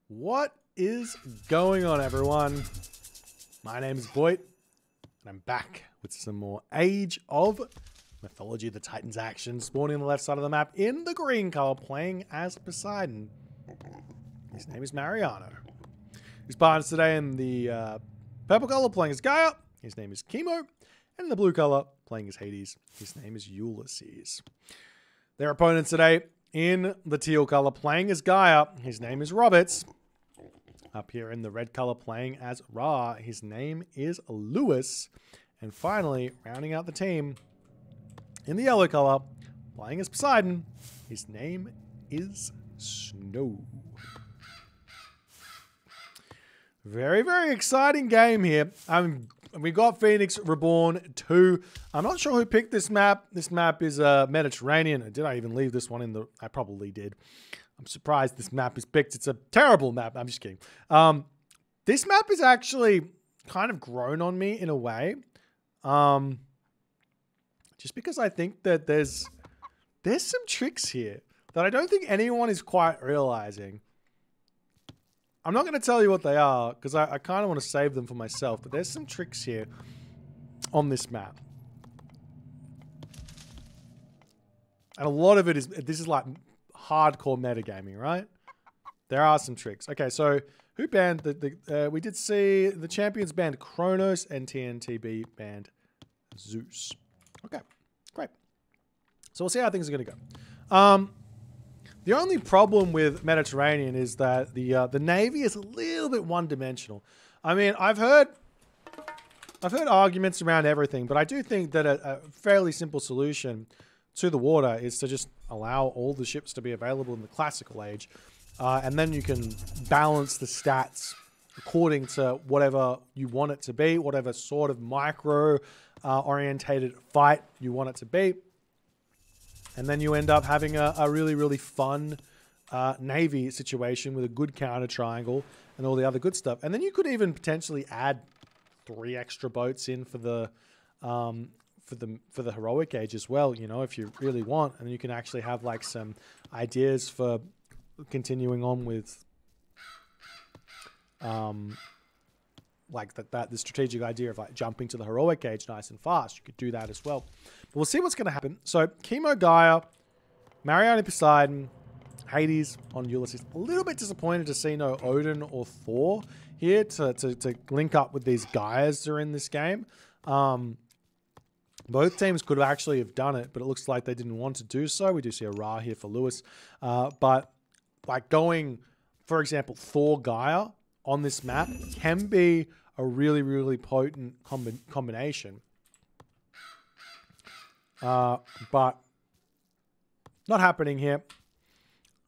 What is going on, everyone? My name is Boit, and I'm back with some more Age of Mythology of the Titans action. Spawning on the left side of the map in the green color, playing as Poseidon. His name is Mariano. His partners today in the purple color, playing as Gaia. His name is Chemo. And in the blue color, playing as Hades. His name is Ulysses. Their opponents today in the teal color, playing as Gaia. His name is Roberts. Up here in the red color, playing as Ra. His name is Lewis. And finally, rounding out the team in the yellow color, playing as Poseidon. His name is Snow. Very, very exciting game here. We got Phoenix Reborn 2. I'm not sure who picked this map. This map is Mediterranean. Did I even leave this one in the... I probably did. I'm surprised this map is picked. It's a terrible map. I'm just kidding. This map is actually kind of grown on me in a way. Just because I think that there's some tricks here that I don't think anyone is quite realizing. I'm not going to tell you what they are because I kind of want to save them for myself. But there's some tricks here on this map. And a lot of it is... This is like hardcore metagaming, right? There are some tricks. Okay, so who banned we did see the champions banned Kronos and TNTB banned Zeus. Okay, great. So we'll see how things are going to go. The only problem with Mediterranean is that the Navy is a little bit one-dimensional. I mean, I've heard arguments around everything, but I do think that a fairly simple solution to the water is to just allow all the ships to be available in the classical age. And then you can balance the stats according to whatever you want it to be, whatever sort of micro-orientated fight you want it to be. And then you end up having a really, really fun Navy situation with a good counter triangle and all the other good stuff. And then you could even potentially add 3 extra boats in for the heroic age as well, you know, if you really want. And you can actually have like some ideas for continuing on with like the strategic idea of like jumping to the heroic age nice and fast. You could do that as well. But we'll see what's going to happen. So Chemo Gaia, Mariano Poseidon, Hades on Ulysses. A little bit disappointed to see no Odin or Thor here to link up with these Gaias that are in this game. Both teams could have actually have done it, but it looks like they didn't want to do so. We do see a Ra here for Lewis. But like going, for example, Thor Gaia on this map can be a really, really potent combination. But not happening here.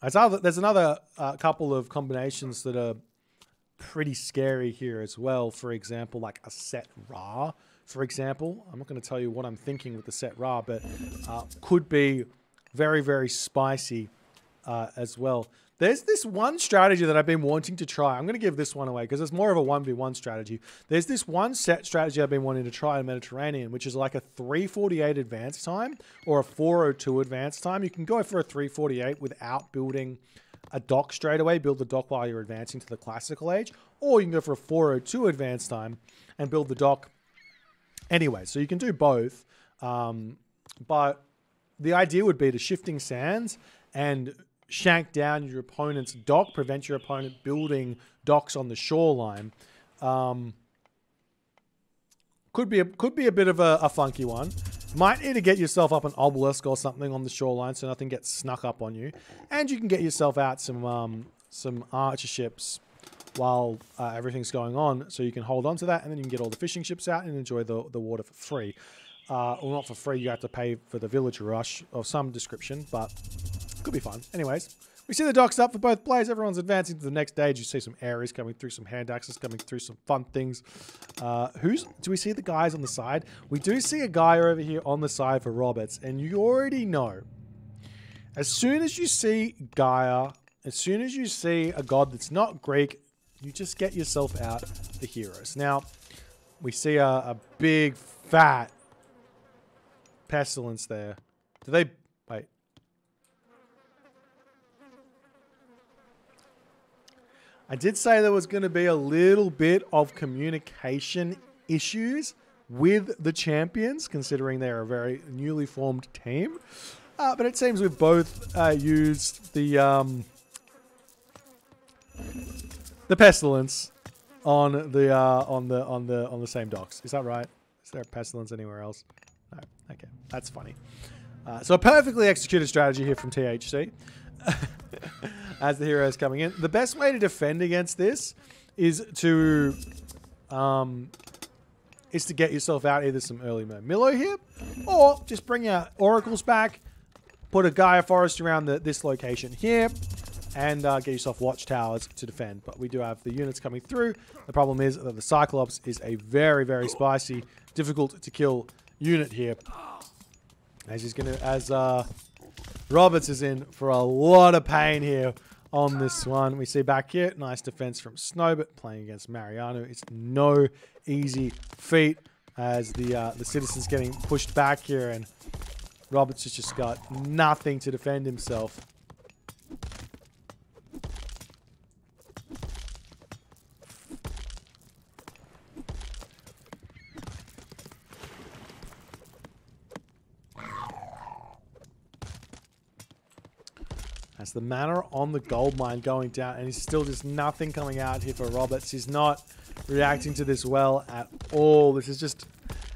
There's another couple of combinations that are pretty scary here as well. For example, like a Set Ra. For example, I'm not going to tell you what I'm thinking with the Set Ra, but could be very, very spicy as well. There's this one strategy that I've been wanting to try. I'm going to give this one away because it's more of a 1v1 strategy. There's this one set strategy I've been wanting to try in Mediterranean, which is like a 348 advance time or a 402 advance time. You can go for a 348 without building a dock straight away. Build the dock while you're advancing to the classical age. Or you can go for a 402 advance time and build the dock anyway. So you can do both. But the idea would be to shifting sands and shank down your opponent's dock, prevent your opponent building docks on the shoreline. Could be a bit of a funky one. Might need to get yourself up an obelisk or something on the shoreline so nothing gets snuck up on you. And you can get yourself out some archer ships while everything's going on, so you can hold on to that, and then you can get all the fishing ships out and enjoy the water for free. Well, not for free, you have to pay for the village rush of some description, but could be fun. Anyways, we see the docks up for both players. Everyone's advancing to the next stage. You see some Ares coming through, some hand axes coming through, some fun things. Do we see the guys on the side? We do see a guy over here on the side for Roberts, and you already know, as soon as you see Gaia, as soon as you see a god that's not Greek, you just get yourself out the heroes. Now, we see a big, fat pestilence there. Do they... Wait. I did say there was going to be a little bit of communication issues with the champions, considering they're a very newly formed team. But it seems we've both used the pestilence on the same docks. Is that right? Is there a pestilence anywhere else? No. Okay, that's funny. So a perfectly executed strategy here from THC. As the hero is coming in, the best way to defend against this is to get yourself out either some early Murmillo here, or just bring your oracles back, put a Gaia forest around this location here, and get yourself watchtowers to defend. But we do have the units coming through. The problem is that the Cyclops is a very, very spicy, difficult to kill unit here. As Roberts is in for a lot of pain here on this one. We see back here, nice defense from Snowbit playing against Mariano. It's no easy feat as the citizen's getting pushed back here, and Roberts has just got nothing to defend himself. As the mana on the gold mine going down, and he's still just nothing coming out here for Roberts. He's not reacting to this well at all. This is just,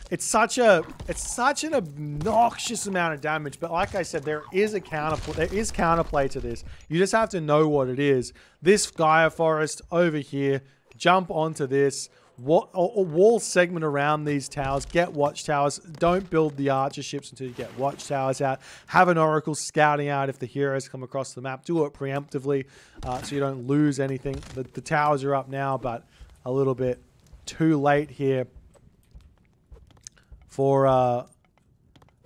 it's such an obnoxious amount of damage. But like I said, there is counterplay to this. You just have to know what it is. This Gaia forest over here, jump onto this. A wall segment around these towers, get watchtowers. Don't build the archer ships until you get watchtowers out. Have an oracle scouting out if the heroes come across the map. Do it preemptively so you don't lose anything. The towers are up now, but a little bit too late here for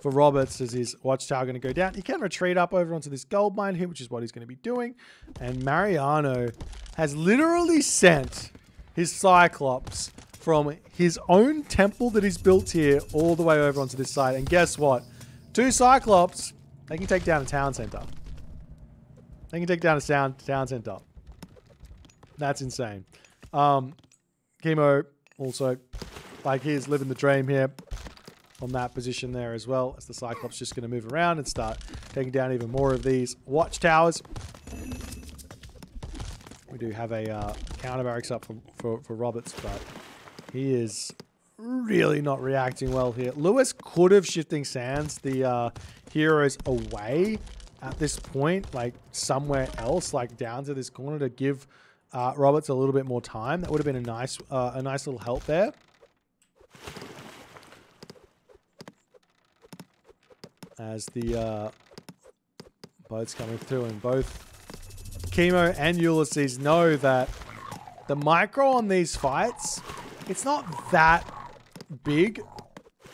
Roberts as his watchtower going to go down. He can retreat up over onto this gold mine here, which is what he's going to be doing. And Mariano has literally sent his Cyclops from his own temple that he's built here all the way over onto this side. And guess what? 2 Cyclops, they can take down a town center. They can take down a town center. That's insane. Chemo also, like, he's living the dream here on that position there as well, as the Cyclops just going to move around and start taking down even more of these watchtowers. We do have a counter barracks up for Roberts, but he is really not reacting well here. Lewis could have shifting sands the heroes away at this point, like somewhere else, like down to this corner to give Roberts a little bit more time. That would have been a nice little help there. As the boats coming through, and both Chemo and Ulysses know that the micro on these fights, it's not that big.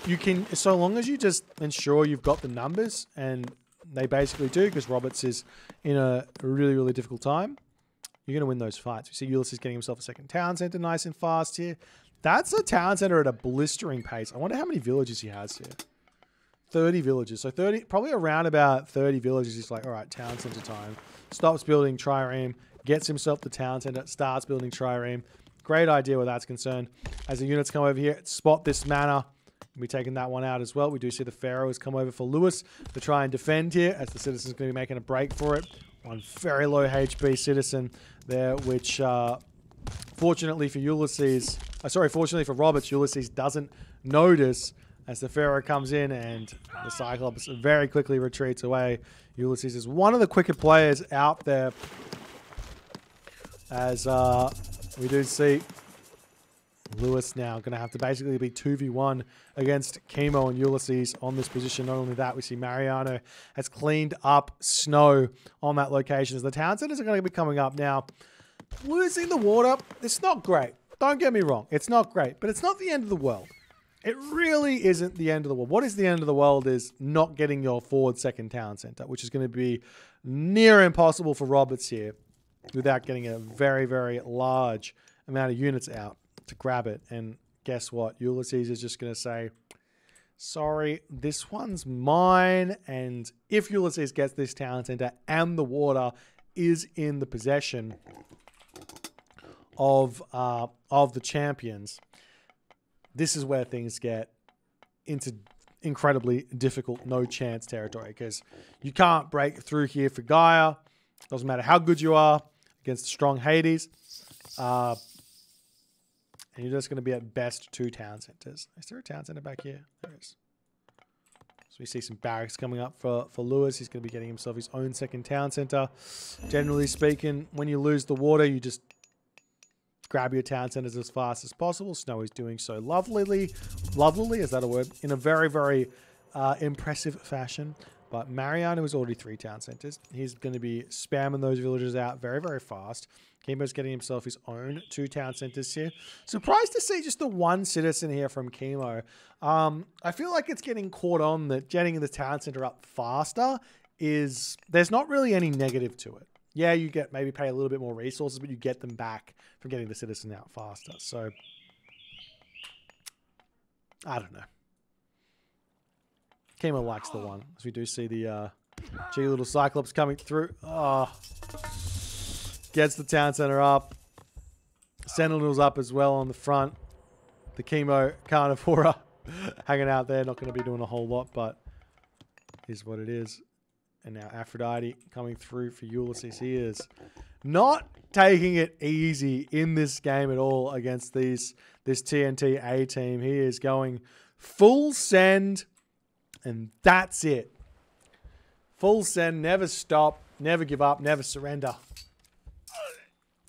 You can, so long as you just ensure you've got the numbers, and they basically do, because Roberts is in a really, really difficult time, you're going to win those fights. We see Ulysses getting himself a second town center nice and fast here. That's a town center at a blistering pace. I wonder how many villages he has here. 30 villages. So 30, probably around about 30 villages. He's like, all right, town center time. Stops building trireme, gets himself the town center, starts building trireme. Great idea where that's concerned. As the units come over here, spot this mana. We're taking that one out as well. We do see the Pharaoh has come over for Lewis to try and defend here, as the Citizen's going to be making a break for it. One very low HP Citizen there, which fortunately for Ulysses, fortunately for Roberts, Ulysses doesn't notice as the Pharaoh comes in, and the Cyclops very quickly retreats away. Ulysses is one of the quicker players out there, as we do see Lewis now going to have to basically be 2v1 against Chemo and Ulysses on this position. Not only that, we see Mariano has cleaned up snow on that location, as the town centers are going to be coming up now. Losing the water, it's not great. Don't get me wrong, it's not great, but it's not the end of the world. It really isn't the end of the world. What is the end of the world is not getting your forward second town center, which is going to be near impossible for Roberts here without getting a very, very large amount of units out to grab it. And guess what? Ulysses is just going to say, sorry, this one's mine. And if Ulysses gets this town center and the water is in the possession of the champions, this is where things get into incredibly difficult no chance territory, because you can't break through here for Gaia. Doesn't matter how good you are against strong Hades. And you're just going to be at best 2 town centers. Is there a town center back here? There is. So we see some barracks coming up for Lewis. He's going to be getting himself his own second town center. Generally speaking, when you lose the water, you just grab your town centers as fast as possible. Snow is doing so lovelily, is that a word? In a very, very impressive fashion. But Mariano is already 3 town centers. He's going to be spamming those villagers out very, very fast. Chemo's getting himself his own 2 town centers here. Surprised to see just the 1 citizen here from Chemo. I feel like it's getting caught on that getting the town center up faster is... There's not really any negative to it. Yeah, you get maybe pay a little bit more resources, but you get them back from getting the citizen out faster. So, I don't know. Chemo likes the 1. As we do see the G little Cyclops coming through. Oh... Gets the town center up. Sentinel's up as well on the front. The Chemo Carnivora hanging out there. Not going to be doing a whole lot, but is what it is. And now Aphrodite coming through for Ulysses. He is not taking it easy in this game at all against this TNTB team. He is going full send, and that's it. Full send, never stop, never give up, never surrender.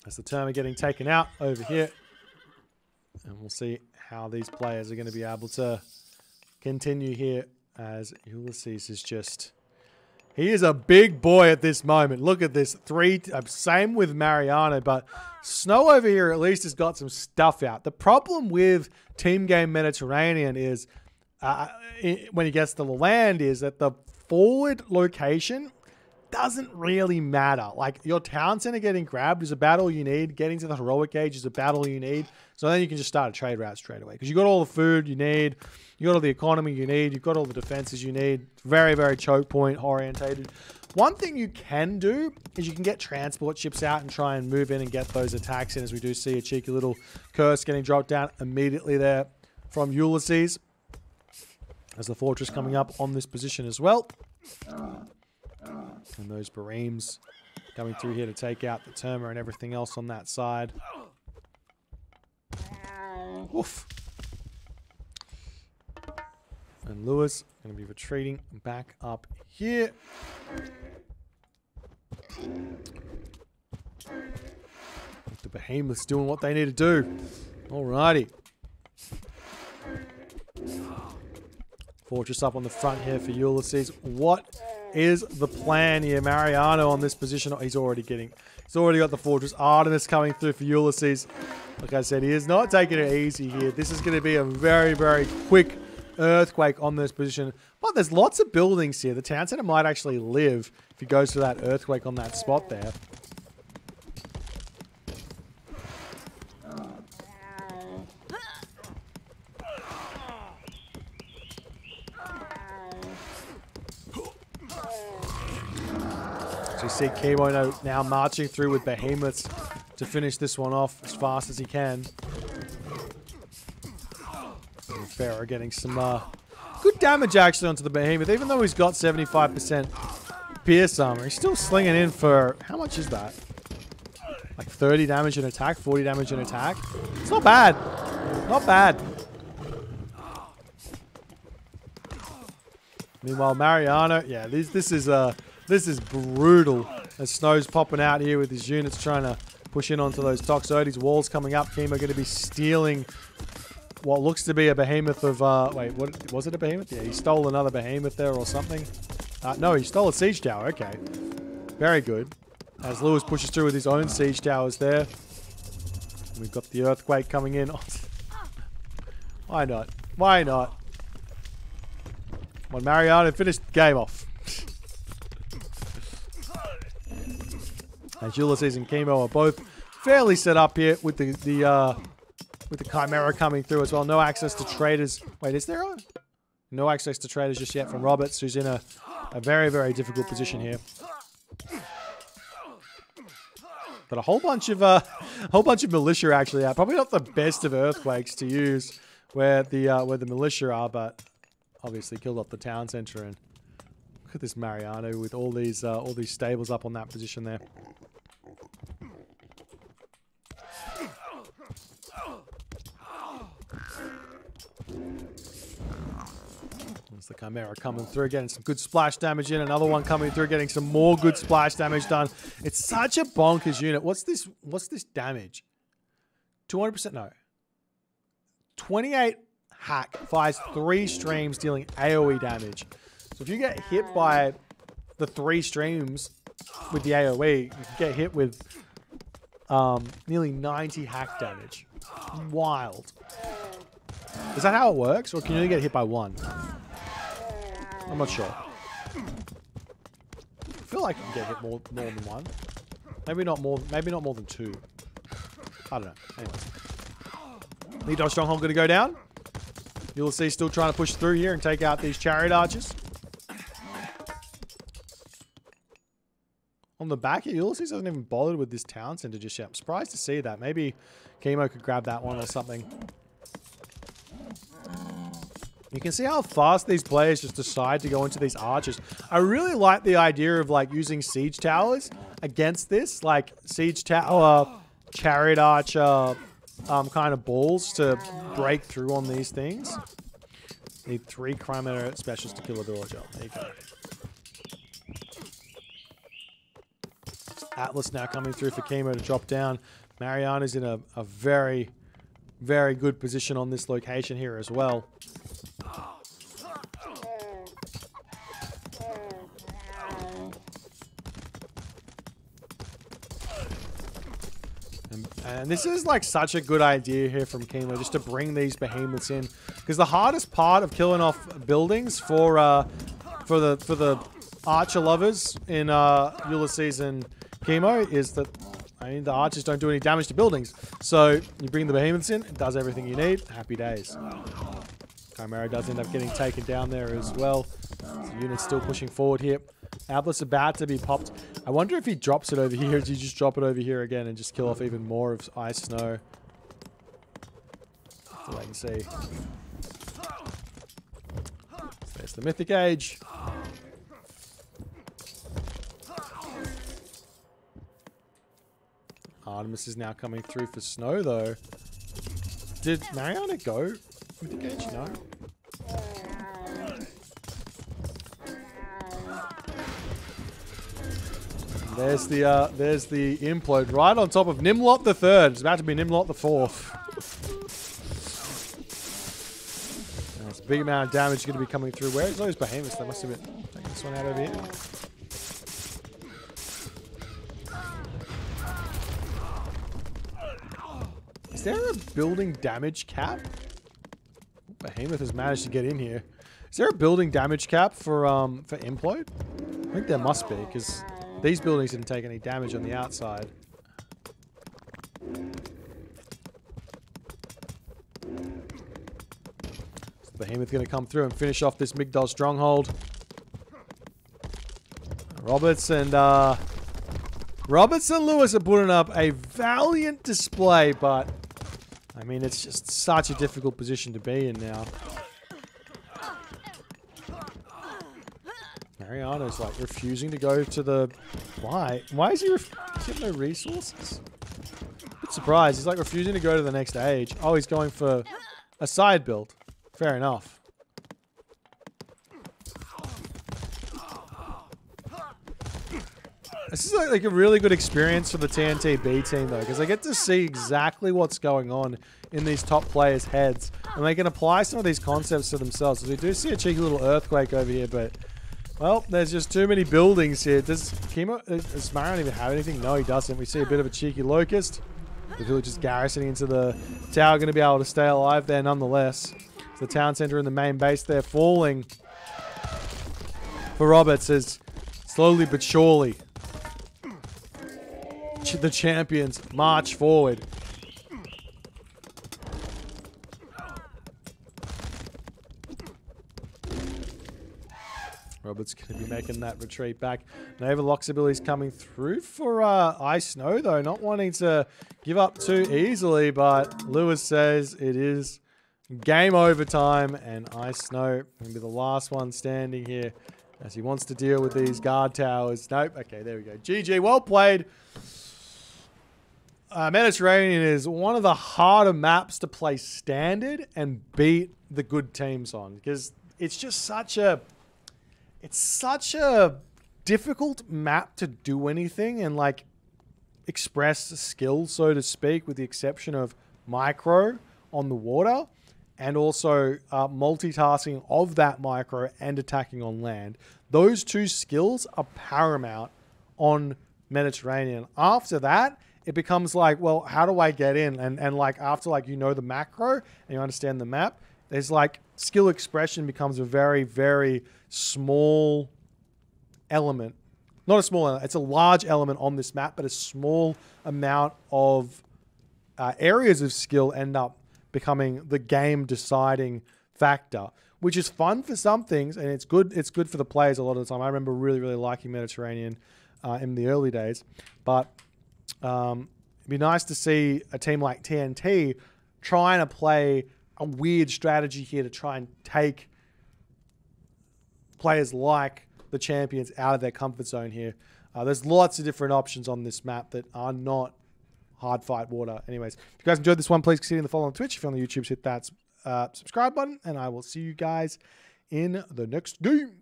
As the term are getting taken out over here. And we'll see how these players are going to be able to continue here, as Ulysses is just... He is a big boy at this moment. Look at this. 3... same with Mariano, but Snow over here at least has got some stuff out. The problem with Team Game Mediterranean is, when he gets to the land, is that the forward location doesn't really matter. Like, your town center getting grabbed is about all you need. Getting to the heroic age is about all you need. So then you can just start a trade route straight away, because you got all the food you need, you got all the economy you need, you've got all the defenses you need. Very, very choke point orientated. One thing you can do is you can get transport ships out and try and move in and get those attacks in, as we do see a cheeky little curse getting dropped down immediately there from Ulysses, as the fortress coming up on this position as well. And those Bareems coming through here to take out the Terma and everything else on that side. Oof. And Lewis going to be retreating back up here. The Behemoths doing what they need to do. Alrighty. Fortress up on the front here for Ulysses. What is the plan here? Mariano on this position. Oh, he's already got the fortress. Artemis coming through for Ulysses. Like I said, he is not taking it easy here. This is going to be a very, very quick earthquake on this position. But there's lots of buildings here. The town center might actually live if he goes for that earthquake on that spot there. You see Chemo now marching through with Behemoths to finish this one off as fast as he can. And Pharaoh getting some good damage actually onto the Behemoth, even though he's got 75% pierce armor. He's still slinging in for, how much is that? Like 30 damage in attack, 40 damage in attack. It's not bad. Not bad. Meanwhile, Mariano, yeah, this is brutal, as Snow's popping out here with his units trying to push in onto those Toxotes. Walls coming up. Chemo going to be stealing what looks to be a Behemoth of... wait, what was it, a Behemoth? Yeah, he stole another Behemoth there or something. No, he stole a Siege Tower. Okay. Very good. As Lewis pushes through with his own Siege Towers there. We've got the Earthquake coming in. Why not? Why not? When Mariano finished the game off. As Ulysses and Chemo are both fairly set up here with the Chimera coming through as well. No access to traders. Wait, is there a... No access to traders just yet from Roberts, who's in a very, very difficult position here. But a whole bunch of militia actually out. Probably not the best of earthquakes to use where the militia are, but obviously killed off the town center. And look at this Mariano with all these stables up on that position there. There's the Chimera coming through, getting some good splash damage in. Another one coming through, getting some more good splash damage done. It's such a bonkers unit. What's this damage? 200%? No. 28 hack, fires 3 streams, dealing AoE damage. So if you get hit by the 3 streams with the AoE, you can get hit with nearly 90 hack damage. Wild. Is that how it works? Or can you only get hit by 1? I'm not sure. I feel like you can get hit more than 1. Maybe not more than 2. I don't know. Anyways. Lead Dog Stronghold going to go down. Ulysses still trying to push through here and take out these chariot archers. On the back here, Ulysses hasn't even bothered with this town center just yet. I'm surprised to see that. Maybe Chemo could grab that one or something. You can see how fast these players just decide to go into these archers. I really like the idea of like using siege towers against this, like siege tower, chariot archer, kind of balls to break through on these things. Need 3 Chimera specials to kill a villager. There you go. Atlas now coming through for Chemo to drop down. Mariana's in a very, very good position on this location here as well. And this is like such a good idea here from Chemo, just to bring these behemoths in, because the hardest part of killing off buildings for the archer lovers in Ulysses and Chemo is that, I mean, the archers don't do any damage to buildings. So you bring the behemoths in, it does everything you need. Happy days. Chimera does end up getting taken down there as well. The unit's still pushing forward here. Atlas about to be popped. I wonder if he drops it over here. Does he just drop it over here again and just kill off even more of Ice Snow? Have to wait and see. So there's the Mythic Age. Artemis is now coming through for Snow though. Did Mariana go Mythic Age? No. There's the implode right on top of Nimlot the Third. It's about to be Nimlot the Fourth. There's a big amount of damage going to be coming through. Where's those behemoths? They must have been taking this one out over here. Is there a building damage cap? Behemoth has managed to get in here. Is there a building damage cap for implode? I think there must be, because these buildings didn't take any damage on the outside. So Behemoth going to come through and finish off this Migdol stronghold. Roberts and Lewis are putting up a valiant display, but I mean, it's just such a difficult position to be in now. Mariano's like refusing to go to the... Why? Why is he does he have no resources? A bit surprised. He's like refusing to go to the next age. Oh, he's going for a side build. Fair enough. This is like a really good experience for the TNTB team though, because they get to see exactly what's going on in these top players' heads, and they can apply some of these concepts to themselves. So we do see a cheeky little earthquake over here, but well, there's just too many buildings here. Does Marion even have anything? No, he doesn't. We see a bit of a cheeky locust. The village is garrisoning into the tower, going to be able to stay alive there nonetheless. So the town center and the main base there falling for Roberts as slowly but surely the champions march forward. Robert's going to be making that retreat back. Nova Lock's abilities coming through for Ice Snow, though. Not wanting to give up too easily, but Lewis says it is game over time, and Ice Snow going to be the last one standing here as he wants to deal with these guard towers. Nope. Okay, there we go. GG. Well played. Mediterranean is one of the harder maps to play standard and beat the good teams on, because it's just such a difficult map to do anything and like express skill, so to speak, with the exception of micro on the water and also multitasking of that micro and attacking on land. Those two skills are paramount on Mediterranean. After that, it becomes like, well, how do I get in? And like after like you know the macro and you understand the map, there's like skill expression becomes a very, very small element. Not a small element, it's a large element on this map, but a small amount of areas of skill end up becoming the game deciding factor, which is fun for some things, and it's good for the players a lot of the time. I remember really, really liking Mediterranean in the early days, but it'd be nice to see a team like TNT trying to play a weird strategy here to try and take players like the champions out of their comfort zone here. There's lots of different options on this map that are not hard fight water. Anyways, if you guys enjoyed this one, please consider the follow on Twitch. If you're on the YouTube, hit that subscribe button, and I will see you guys in the next game.